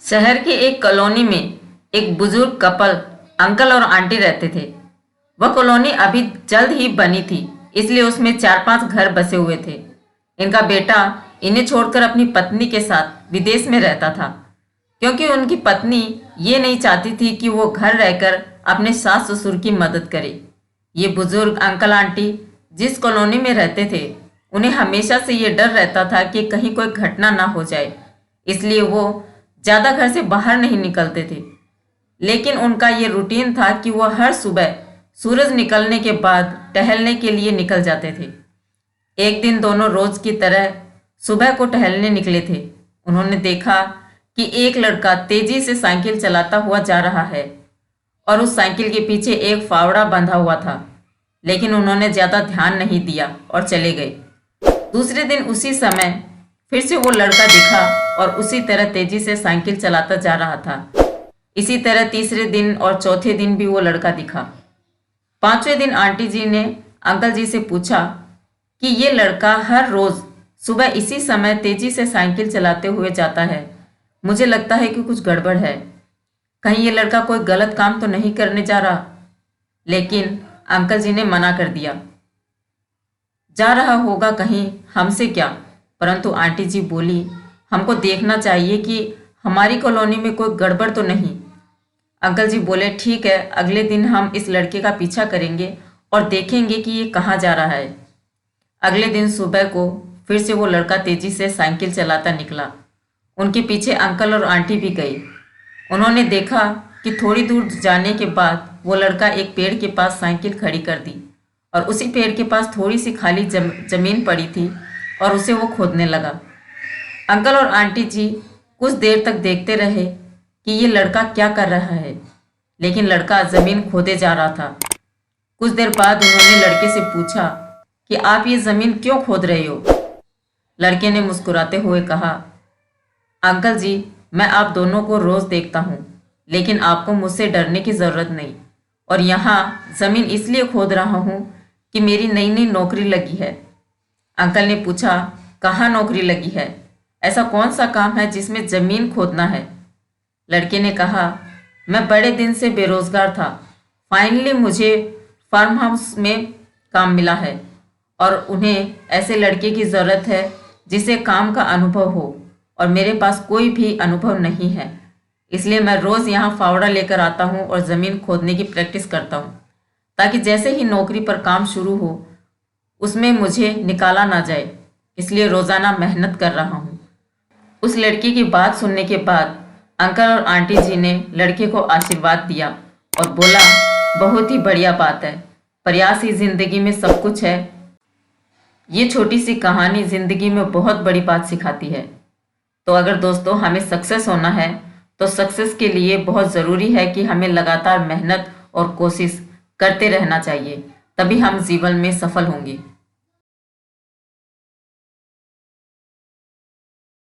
शहर की एक कॉलोनी में एक बुजुर्ग कपल अंकल और आंटी रहते थे। वह कॉलोनी अभी जल्द ही बनी थी, इसलिए उसमें 4-5 घर बसे हुए थे। इनका बेटा इन्हें छोड़कर अपनी पत्नी के साथ विदेश में रहता था, क्योंकि उनकी पत्नी ये नहीं चाहती थी कि वो घर रहकर अपने सास ससुर की मदद करे। ये बुजुर्ग अंकल आंटी जिस कॉलोनी में रहते थे, उन्हें हमेशा से ये डर रहता था कि कहीं कोई घटना ना हो जाए, इसलिए वो ज़्यादा घर से बाहर नहीं निकलते थे। लेकिन उनका ये रूटीन था कि वह हर सुबह सूरज निकलने के बाद टहलने के लिए निकल जाते थे। एक दिन दोनों रोज की तरह सुबह को टहलने निकले थे। उन्होंने देखा कि एक लड़का तेजी से साइकिल चलाता हुआ जा रहा है और उस साइकिल के पीछे एक फावड़ा बंधा हुआ था, लेकिन उन्होंने ज़्यादा ध्यान नहीं दिया और चले गए। दूसरे दिन उसी समय फिर से वो लड़का दिखा और उसी तरह तेजी से साइकिल चलाता जा रहा था। इसी तरह तीसरे दिन और चौथे दिन भी वो लड़का दिखा। पांचवें दिन आंटी जी ने अंकल जी से पूछा कि ये लड़का हर रोज सुबह इसी समय तेजी से साइकिल चलाते हुए जाता है। मुझे लगता है कि कुछ गड़बड़ है। कहीं ये लड़का कोई गलत काम तो नहीं करने जा रहा। लेकिन अंकल जी ने मना कर दिया। जा रहा होगा कहीं, हमसे क्या। परंतु आंटी जी बोली, हमको देखना चाहिए कि हमारी कॉलोनी में कोई गड़बड़ तो नहीं। अंकल जी बोले, ठीक है, अगले दिन हम इस लड़के का पीछा करेंगे और देखेंगे कि ये कहाँ जा रहा है। अगले दिन सुबह को फिर से वो लड़का तेजी से साइकिल चलाता निकला। उनके पीछे अंकल और आंटी भी गए। उन्होंने देखा कि थोड़ी दूर जाने के बाद वो लड़का एक पेड़ के पास साइकिल खड़ी कर दी और उसी पेड़ के पास थोड़ी सी खाली जमीन पड़ी थी और उसे वो खोदने लगा। अंकल और आंटी जी कुछ देर तक देखते रहे कि ये लड़का क्या कर रहा है, लेकिन लड़का ज़मीन खोदे जा रहा था। कुछ देर बाद उन्होंने लड़के से पूछा कि आप ये ज़मीन क्यों खोद रहे हो। लड़के ने मुस्कुराते हुए कहा, अंकल जी, मैं आप दोनों को रोज़ देखता हूँ, लेकिन आपको मुझसे डरने की ज़रूरत नहीं। और यहाँ ज़मीन इसलिए खोद रहा हूँ कि मेरी नई नई नौकरी लगी है। अंकल ने पूछा, कहाँ नौकरी लगी है? ऐसा कौन सा काम है जिसमें ज़मीन खोदना है? लड़के ने कहा, मैं बड़े दिन से बेरोज़गार था। फाइनली मुझे फार्म हाउस में काम मिला है और उन्हें ऐसे लड़के की ज़रूरत है जिसे काम का अनुभव हो, और मेरे पास कोई भी अनुभव नहीं है। इसलिए मैं रोज़ यहाँ फावड़ा लेकर आता हूँ और ज़मीन खोदने की प्रैक्टिस करता हूँ, ताकि जैसे ही नौकरी पर काम शुरू हो उसमें मुझे निकाला ना जाए। इसलिए रोज़ाना मेहनत कर रहा हूँ। उस लड़की की बात सुनने के बाद अंकल और आंटी जी ने लड़के को आशीर्वाद दिया और बोला, बहुत ही बढ़िया बात है, प्रयास ही जिंदगी में सब कुछ है। ये छोटी सी कहानी जिंदगी में बहुत बड़ी बात सिखाती है। तो अगर दोस्तों हमें सक्सेस होना है तो सक्सेस के लिए बहुत ज़रूरी है कि हमें लगातार मेहनत और कोशिश करते रहना चाहिए, तभी हम जीवन में सफल होंगे।